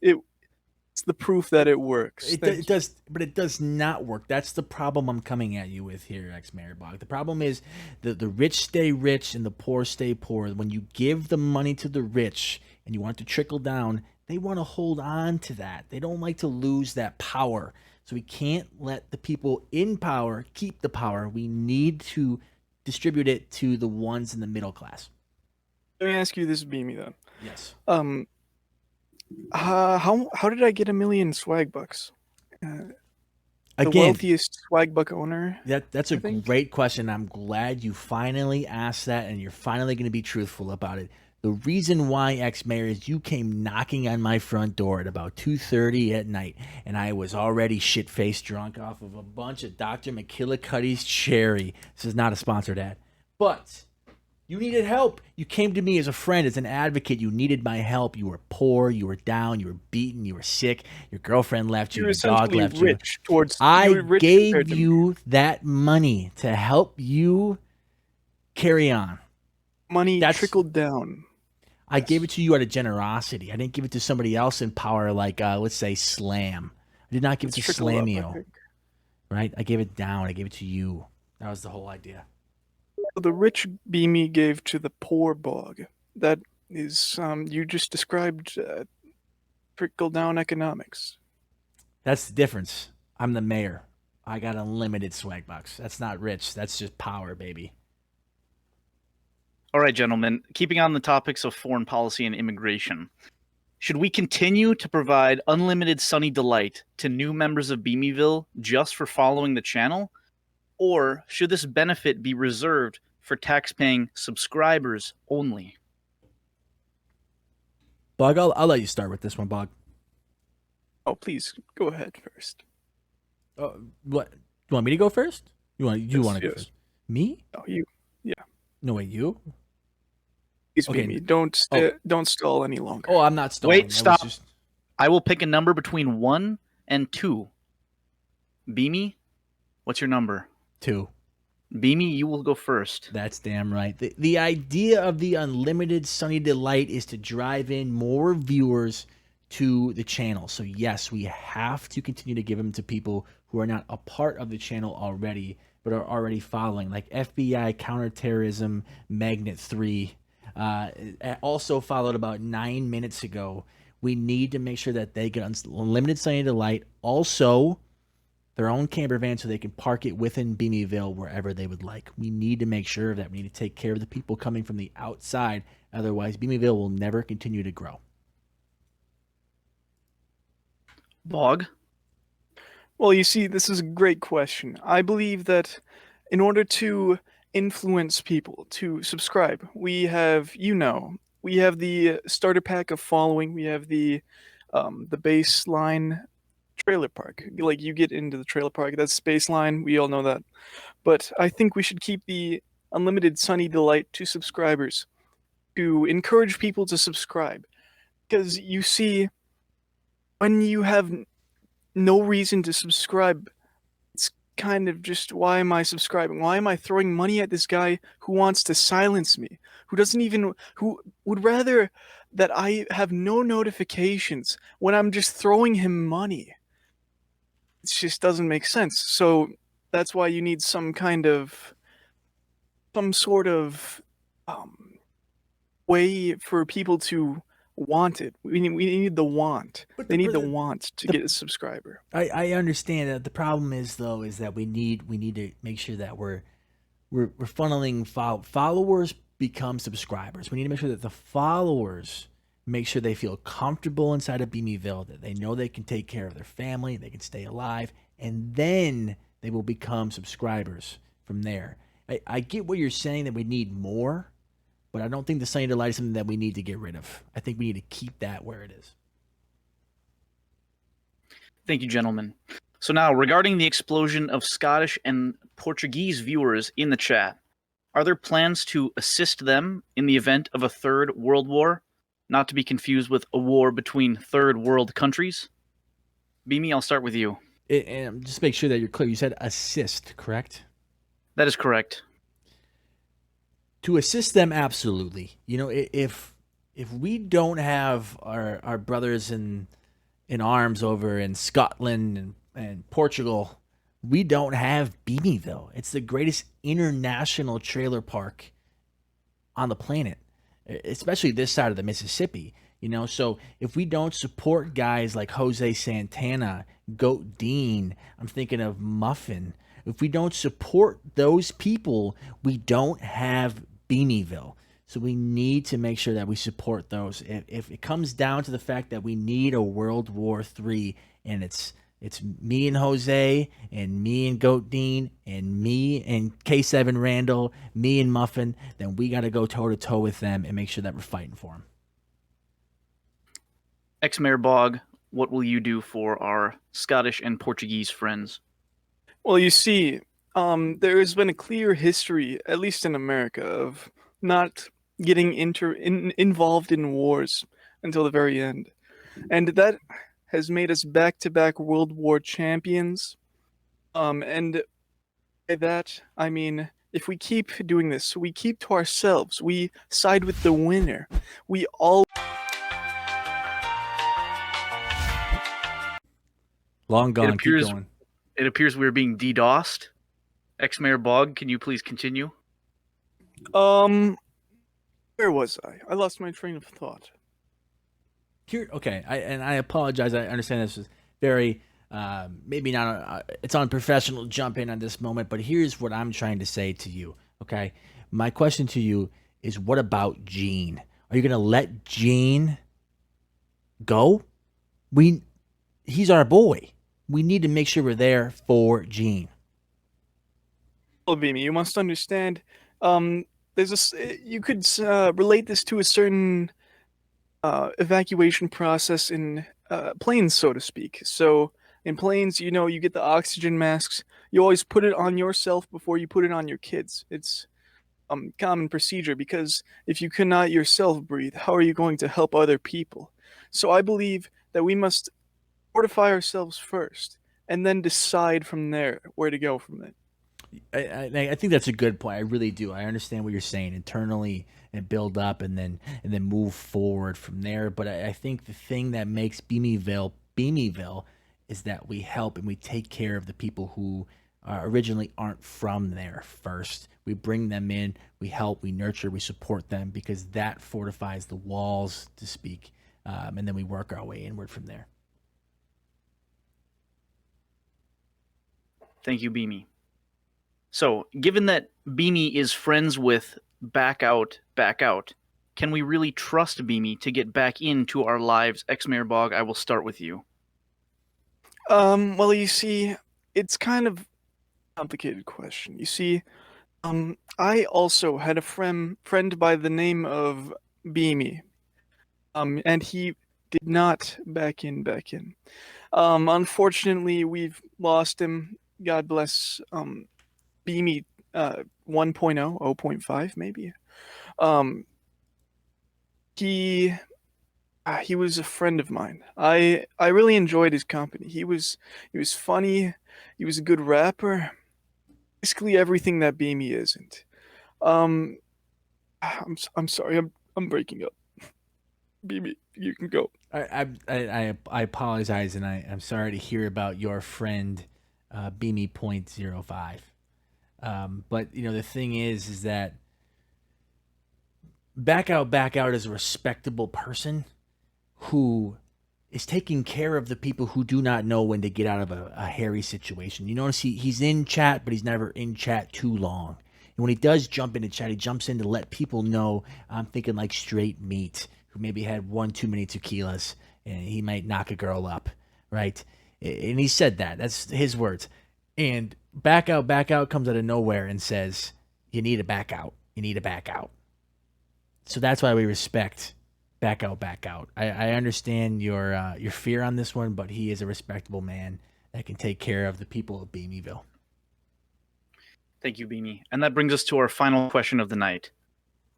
Speaker 5: the proof that it works.
Speaker 4: It does, but it does not work. That's the problem I'm coming at you with here, ex-Mayor Bog. The problem is that the rich stay rich and the poor stay poor. When you give the money to the rich and you want it to trickle down, they want to hold on to that. They don't like to lose that power. So we can't let the people in power keep the power. We need to distribute it to the ones in the middle class.
Speaker 5: Let me ask you this, Beamy, then.
Speaker 4: Yes.
Speaker 5: How did I get 1 million swag bucks? The
Speaker 4: Again,
Speaker 5: wealthiest swag buck owner.
Speaker 4: That's a great question. I'm glad you finally asked that, and you're finally going to be truthful about it. The reason why, ex-Mayor, is you came knocking on my front door at about 2:30 at night, and I was already shit-faced drunk off of a bunch of Dr. McKillicuddy's cherry. This is not a sponsored ad. But you needed help. You came to me as a friend, as an advocate. You needed my help. You were poor. You were down. You were beaten. You were sick. Your girlfriend left you. Your dog left you. I gave you that money to help you carry on.
Speaker 5: Money trickled down.
Speaker 4: I gave it to you out of generosity. I didn't give it to somebody else in power like, let's say, Slam. I did not give it to Slamio. Right? I gave it down. I gave it to you. That was the whole idea.
Speaker 5: The rich Beamy gave to the poor Bog. That is you just described trickle down economics.
Speaker 4: That's the difference. I'm the mayor. I got unlimited swag bucks. That's not rich. That's just power, baby.
Speaker 2: All right, gentlemen, keeping on the topics of foreign policy and immigration, should we continue to provide unlimited sunny delight to new members of Beamyville just for following the channel? Or should this benefit be reserved for tax-paying subscribers only?
Speaker 4: Bug, I'll let you start with this one, Bug.
Speaker 5: Oh, please go ahead first.
Speaker 4: What? You want me to go first? You want to go
Speaker 5: Yes.
Speaker 4: first? Me?
Speaker 5: Oh, you. Yeah.
Speaker 4: No, wait, you?
Speaker 5: Please,
Speaker 4: Okay.
Speaker 5: Mimi, don't stall any longer.
Speaker 4: Oh, I'm not stalling.
Speaker 2: Wait, stop. I will pick a number between 1 and 2. Beamy, what's your number?
Speaker 4: 2.
Speaker 2: Beamy, you will go first.
Speaker 4: That's damn right. The idea of the unlimited sunny delight is to drive in more viewers to the channel. So yes, we have to continue to give them to people who are not a part of the channel already, but are already following, like FBI Counterterrorism Magnet 3. Also followed about 9 minutes ago. We need to make sure that they get unlimited sunny delight. Also, their own camper van so they can park it within Beamyville wherever they would like. We need to make sure of that. We need to take care of the people coming from the outside. Otherwise, Beamyville will never continue to grow.
Speaker 2: Bog?
Speaker 5: Well, you see, this is a great question. I believe that in order to influence people to subscribe, we have the starter pack of following. We have the baseline trailer park. Like, you get into the trailer park, that's baseline. We all know that. But I think we should keep the unlimited sunny delight to subscribers to encourage people to subscribe. Because you see, when you have no reason to subscribe, it's kind of just, why am I subscribing? Why am I throwing money at this guy who wants to silence me? Who would rather that I have no notifications when I'm just throwing him money? It just doesn't make sense. So that's why you need some sort of way for people to want it. We need the want. They need the want to get a subscriber.
Speaker 4: I understand that. The problem is that we need to make sure that we're funneling followers become subscribers. We need to make sure that the followers make sure they feel comfortable inside of Beamyville, that they know they can take care of their family, they can stay alive, and then they will become subscribers from there. I get what you're saying, that we need more, but I don't think the sunny delight is something that we need to get rid of. I think we need to keep that where it is.
Speaker 2: Thank you, gentlemen. So now, regarding the explosion of Scottish and Portuguese viewers in the chat, are there plans to assist them in the event of a third world war? Not to be confused with a war between third world countries. Beamy, I'll start with you.
Speaker 4: And just make sure that you're clear. You said assist, correct?
Speaker 2: That is correct.
Speaker 4: To assist them, absolutely. You know, if we don't have our brothers in arms over in Scotland and Portugal, we don't have Beamyville. It's the greatest international trailer park on the planet, especially this side of the Mississippi. You know, so if we don't support guys like Jose Santana, Goat Dean, I'm thinking of Muffin. If we don't support those people, we don't have Beamyville. So we need to make sure that we support those. If it comes down to the fact that we need a World War III, and it's me and Jose, and me and Goat Dean, and me and K7 Randall, me and Muffin, then we got to go toe-to-toe with them and make sure that we're fighting for them.
Speaker 2: Ex-Mayor Bog, what will you do for our Scottish and Portuguese friends?
Speaker 5: Well, you see, there has been a clear history, at least in America, of not getting involved in wars until the very end. And that has made us back-to-back World War champions. And by that, I mean, if we keep doing this, we keep to ourselves, we side with the winner, we all...
Speaker 4: Long gone, keep going.
Speaker 2: It appears we're being DDoSed. Ex-Mayor Bog, can you please continue?
Speaker 5: Where was I? I lost my train of thought.
Speaker 4: Here, okay. I apologize. I understand this is very maybe not. It's unprofessional to jump in on this moment, but here's what I'm trying to say to you. Okay, my question to you is, what about Gene? Are you gonna let Gene go? He's our boy. We need to make sure we're there for Gene.
Speaker 5: Well, Beamy, you must understand. You could relate this to a certain evacuation process in planes, so to speak. So in planes, you get the oxygen masks. You always put it on yourself before you put it on your kids. It's common procedure, because if you cannot yourself breathe, how are you going to help other people? So I believe that we must fortify ourselves first, and then decide from there where to go from it.
Speaker 4: I think that's a good point. I really do. I understand what you're saying internally and build up and then move forward from there. But I think the thing that makes Beamyville is that we help and we take care of the people who originally aren't from there first. We bring them in, we help, we nurture, we support them, because that fortifies the walls, to speak, and then we work our way inward from there.
Speaker 2: Thank you, Beamy. So, given that Beamy is friends with Back Out, can we really trust Beamy to get back into our lives? Ex-Mayor Bog, I will start with you.
Speaker 5: Well, you see, it's kind of a complicated question. You see, I also had a friend by the name of Beamy, and he did not back in. Unfortunately, we've lost him. God bless, Beamy 1.0, 0.5 maybe. He was a friend of mine. I really enjoyed his company. He was funny. He was a good rapper. Basically everything that Beamy isn't. I'm sorry. I'm breaking up. Beamy, you can go.
Speaker 4: I apologize, and I'm sorry to hear about your friend, Beamy .05. But the thing is that Back Out is a respectable person who is taking care of the people who do not know when to get out of a hairy situation. You notice he's in chat, but he's never in chat too long. And when he does jump into chat, he jumps in to let people know. I'm thinking like Straight Meat, who maybe had one too many tequilas, and he might knock a girl up, right? And he said that. That's his words. And Back Out comes out of nowhere and says, you need to back out. You need to back out. So that's why we respect Back Out. I understand your fear on this one, but he is a respectable man that can take care of the people of Beamyville.
Speaker 2: Thank you, Beamy. And that brings us to our final question of the night.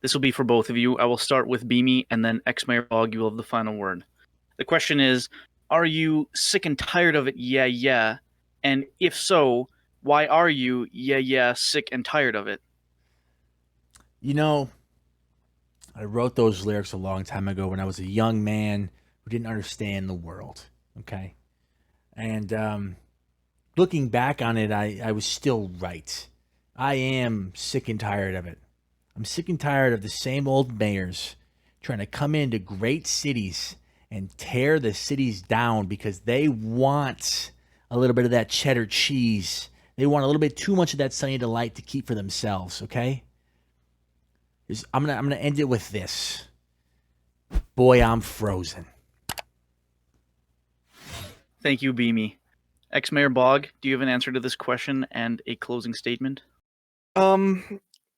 Speaker 2: This will be for both of you. I will start with Beamy, and then Ex-Mayor Bog, you will have the final word. The question is, are you sick and tired of it? Yeah. And if so, why are you, sick and tired of it?
Speaker 4: I wrote those lyrics a long time ago when I was a young man who didn't understand the world, okay? And looking back on it, I was still right. I am sick and tired of it. I'm sick and tired of the same old mayors trying to come into great cities and tear the cities down because they want a little bit of that cheddar cheese. They want a little bit too much of that Sunny Delight to keep for themselves, okay? I'm gonna end it with this. Boy, I'm frozen.
Speaker 2: Thank you, Beamy. Ex-Mayor Bog, do you have an answer to this question and a closing statement?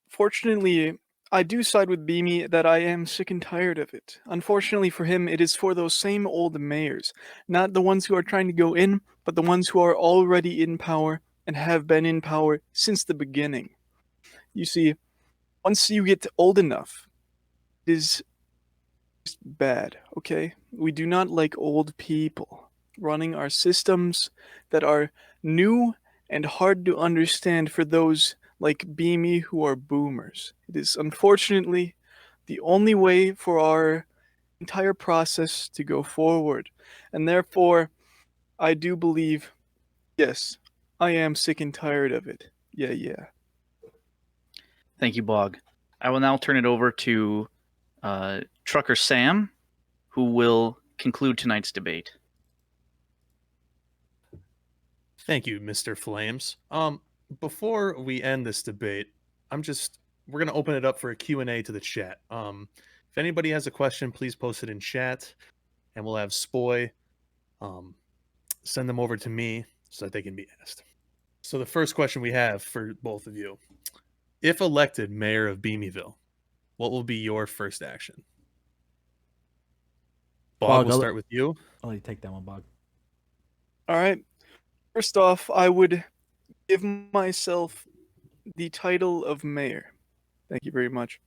Speaker 5: Fortunately, I do side with Beamy that I am sick and tired of it. Unfortunately for him, it is for those same old mayors, not the ones who are trying to go in, but the ones who are already in power and have been in power since the beginning. You see, once you get old enough, it is just bad, okay? We do not like old people running our systems that are new and hard to understand for those like Beamy who are boomers. It is unfortunately the only way for our entire process to go forward. And therefore, I do believe, yes, I am sick and tired of it. Yeah.
Speaker 2: Thank you, Bog. I will now turn it over to Trucker Sam, who will conclude tonight's debate.
Speaker 1: Thank you, Mr. Flames. Before we end this debate, we're gonna open it up for a Q&A to the chat. If anybody has a question, please post it in chat, and we'll have Spoy send them over to me so that they can be asked. So the first question we have for both of you: if elected mayor of Beamyville, what will be your first action? Bog, we'll start with you.
Speaker 4: I'll let you take that one, Bog.
Speaker 5: All right. First off, I would give myself the title of mayor. Thank you very much.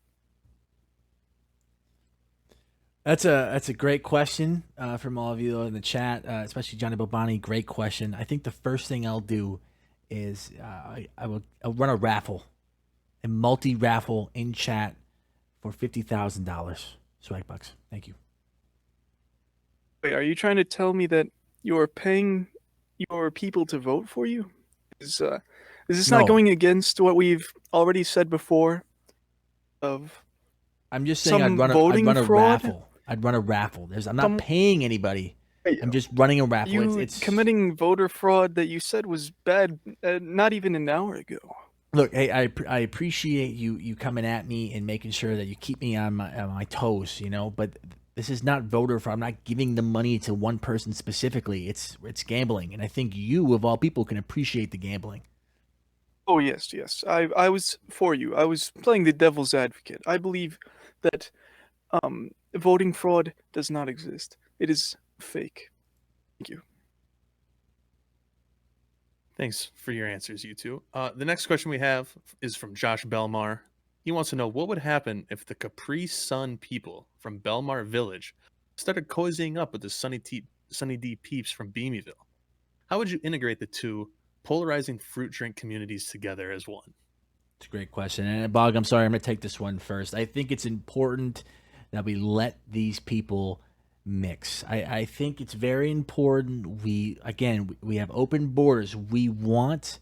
Speaker 4: That's a great question from all of you in the chat, especially Johnny Bobani. Great question. I think the first thing I'll do is I'll run a raffle, a multi-raffle in chat for $50,000 swag bucks. Thank you.
Speaker 5: Wait, are you trying to tell me that you're paying your people to vote for you? Is this
Speaker 4: No.
Speaker 5: not going against what we've already said before?
Speaker 4: I'm just saying
Speaker 5: some
Speaker 4: I'd run
Speaker 5: voting
Speaker 4: a
Speaker 5: fraud?
Speaker 4: raffle. I'd run a raffle. I'm not paying anybody. I'm just running a raffle.
Speaker 5: You
Speaker 4: It's
Speaker 5: committing voter fraud that you said was bad not even an hour ago.
Speaker 4: Look, hey, I appreciate you coming at me and making sure that you keep me on my toes, but this is not voter fraud. I'm not giving the money to one person specifically. It's gambling, and I think you, of all people, can appreciate the gambling.
Speaker 5: Oh yes. I was for you. I was playing the devil's advocate. I believe that voting fraud does not exist. It is fake. Thank you.
Speaker 1: Thanks for your answers, you two. The next question we have is from Josh Belmar. He wants to know what would happen if the Capri Sun people from Belmar Village started cozying up with the Sunny D peeps from Beamyville. How would you integrate the two polarizing fruit drink communities together as one?
Speaker 4: It's a great question. And Bog, I'm sorry, I'm going to take this one first. I think it's important that we let these people mix. I think it's very important. We have open borders. We want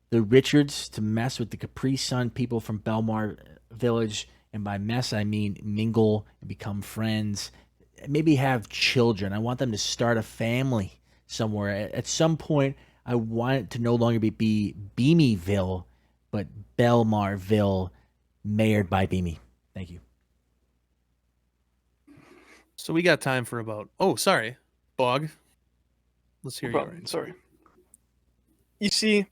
Speaker 4: the Richards to mess with the Capri Sun people from Belmar Village. And by mess, I mean mingle and become friends. Maybe have children. I want them to start a family somewhere. At some point, I want it to no longer be Beamyville, but Belmarville, mayored by Beamy. Thank you.
Speaker 1: So we got time for about... Oh, sorry. Bog. Let's hear you.
Speaker 5: Sorry. You see,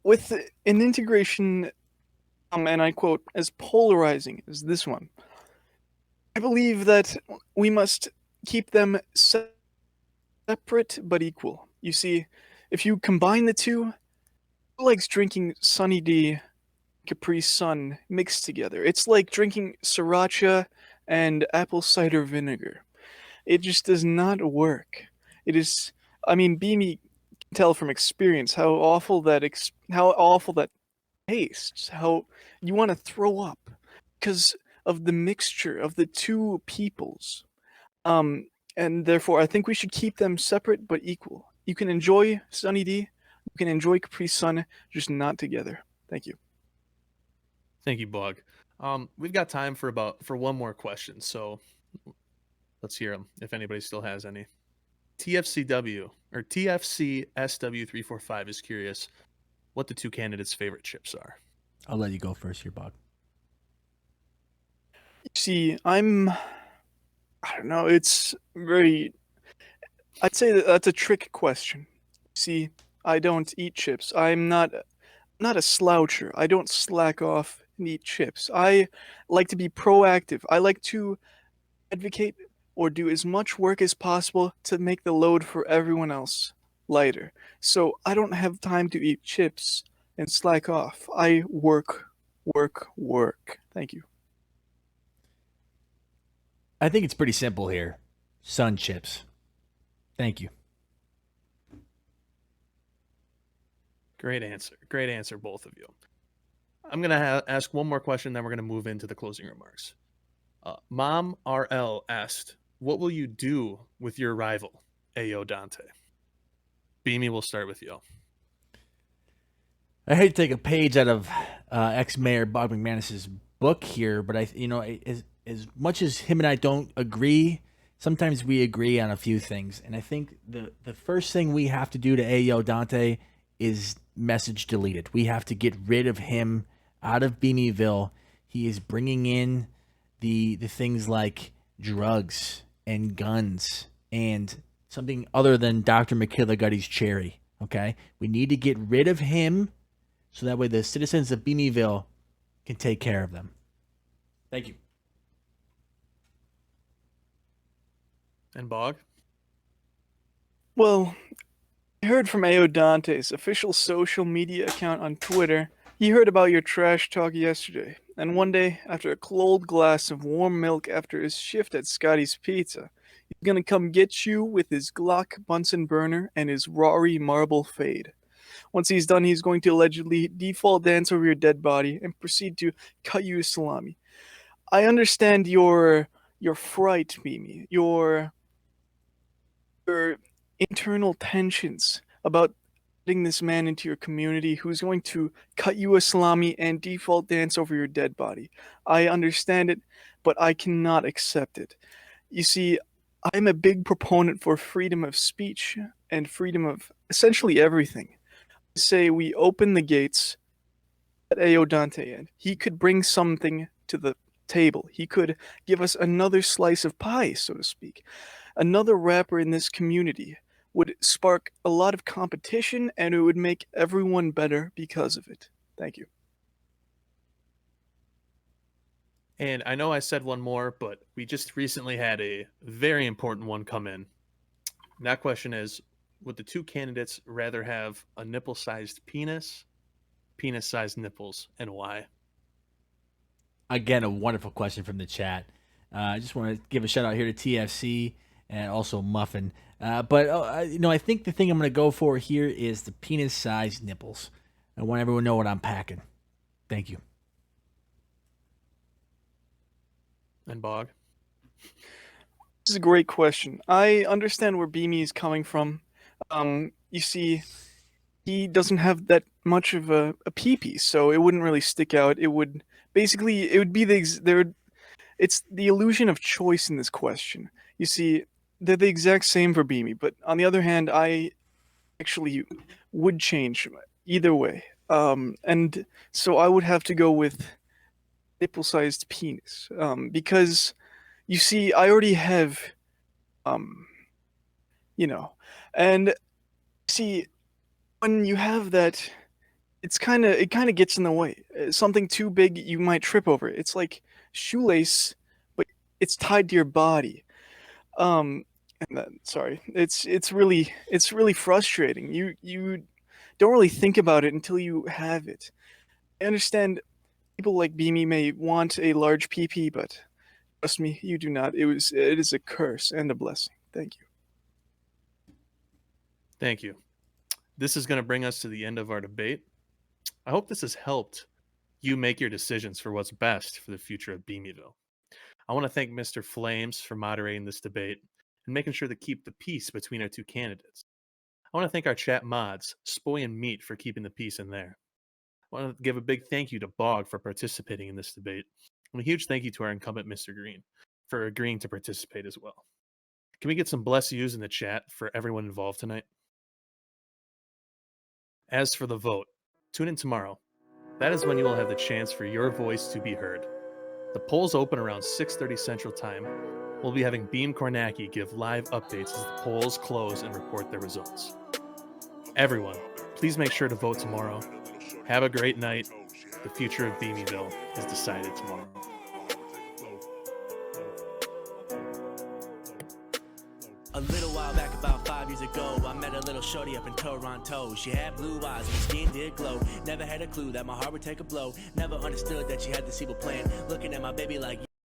Speaker 5: with an integration, and I quote, as polarizing as this one, I believe that we must keep them separate but equal. You see, if you combine the two, who likes drinking Sunny D, Capri Sun mixed together? It's like drinking sriracha and apple cider vinegar. It just does not work. It is, I mean, Beamy can tell from experience how awful that tastes. How you want to throw up because of the mixture of the two peoples. And therefore, I think we should keep them separate but equal. You can enjoy Sunny D, you can enjoy Capri Sun, just not together. Thank you.
Speaker 1: Thank you, Bog. We've got time for one more question, so let's hear them if anybody still has any. TFCW or TFCSW345 is curious what the two candidates' favorite chips are.
Speaker 4: I'll let you go first here, Bog.
Speaker 5: You see, I don't know, it's very... I'd say that's a trick question. See, I don't eat chips. I'm not a sloucher. I don't slack off and eat chips. I like to be proactive. I like to advocate or do as much work as possible to make the load for everyone else lighter. So I don't have time to eat chips and slack off. I work. Thank you.
Speaker 4: I think it's pretty simple here. Sun chips. Thank you.
Speaker 1: Great answer, both of you. I'm going to ask one more question, then we're going to move into the closing remarks. Mom RL asked, what will you do with your rival, Ayo Dante? Beamy, we'll start with you.
Speaker 4: I hate to take a page out of ex-mayor Bob McManus's book here, but as much as him and I don't agree, sometimes we agree on a few things. And I think the first thing we have to do to Ayo Dante is message deleted. We have to get rid of him out of Beamyville. He is bringing in the things like drugs and guns and something other than Dr. McKilligutty's cherry. Okay? We need to get rid of him so that way the citizens of Beamyville can take care of them. Thank you.
Speaker 1: And Bog?
Speaker 5: Well, I heard from Ayo Dante's official social media account on Twitter. He heard about your trash talk yesterday, and one day, after a cold glass of warm milk after his shift at Scotty's Pizza, he's gonna come get you with his Glock Bunsen burner and his Rory marble fade. Once he's done, he's going to allegedly default dance over your dead body and proceed to cut you a salami. I understand your fright, Mimi, your internal tensions about letting this man into your community who's going to cut you a salami and default dance over your dead body. I understand it, but I cannot accept it. You see, I'm a big proponent for freedom of speech and freedom of essentially everything. I say we open the gates at Ayo Dante and he could bring something to the table. He could give us another slice of pie, so to speak. Another rapper in this community would spark a lot of competition, and it would make everyone better because of it. Thank you.
Speaker 1: And I know I said one more, but we just recently had a very important one come in. And that question is, would the two candidates rather have a nipple-sized penis, penis-sized nipples, and why?
Speaker 4: Again, a wonderful question from the chat. I just want to give a shout out here to TFC and also Muffin. But I think the thing I'm going to go for here is the penis-sized nipples. I want everyone to know what I'm packing. Thank you.
Speaker 1: And Bog?
Speaker 5: This is a great question. I understand where Beamy is coming from. You see, he doesn't have that much of a pee-pee, so it wouldn't really stick out. It would basically, it would be it's the illusion of choice in this question. You see, they're the exact same for Beamy, but on the other hand, I actually would change either way. And so I would have to go with nipple-sized penis, because you see, I already have, and see, when you have that, it kind of gets in the way. Something too big, you might trip over it. It's like shoelace, but it's tied to your body. Sorry, it's really frustrating. You don't really think about it until you have it. I understand people like Beamy may want a large PP, but trust me, you do not. It is a curse and a blessing. Thank you.
Speaker 1: Thank you. This is going to bring us to the end of our debate. I hope this has helped you make your decisions for what's best for the future of Beamyville. I want to thank Mr. Flames for moderating this debate and making sure to keep the peace between our two candidates. I want to thank our chat mods, Spoy and Meat, for keeping the peace in there. I want to give a big thank you to Bog for participating in this debate, and a huge thank you to our incumbent, Mr. Green, for agreeing to participate as well. Can we get some bless yous in the chat for everyone involved tonight? As for the vote, tune in tomorrow. That is when you will have the chance for your voice to be heard. The polls open around 6:30 Central Time. We'll be having Beam Kornacki give live updates as the polls close and report their results. Everyone, please make sure to vote tomorrow. Have a great night. The future of Beamyville is decided tomorrow.
Speaker 3: A little while back, about 5 years ago, I met a little shorty up in Toronto. She had blue eyes and her skin did glow. Never had a clue that my heart would take a blow. Never understood that she had this evil plan. Looking at my baby like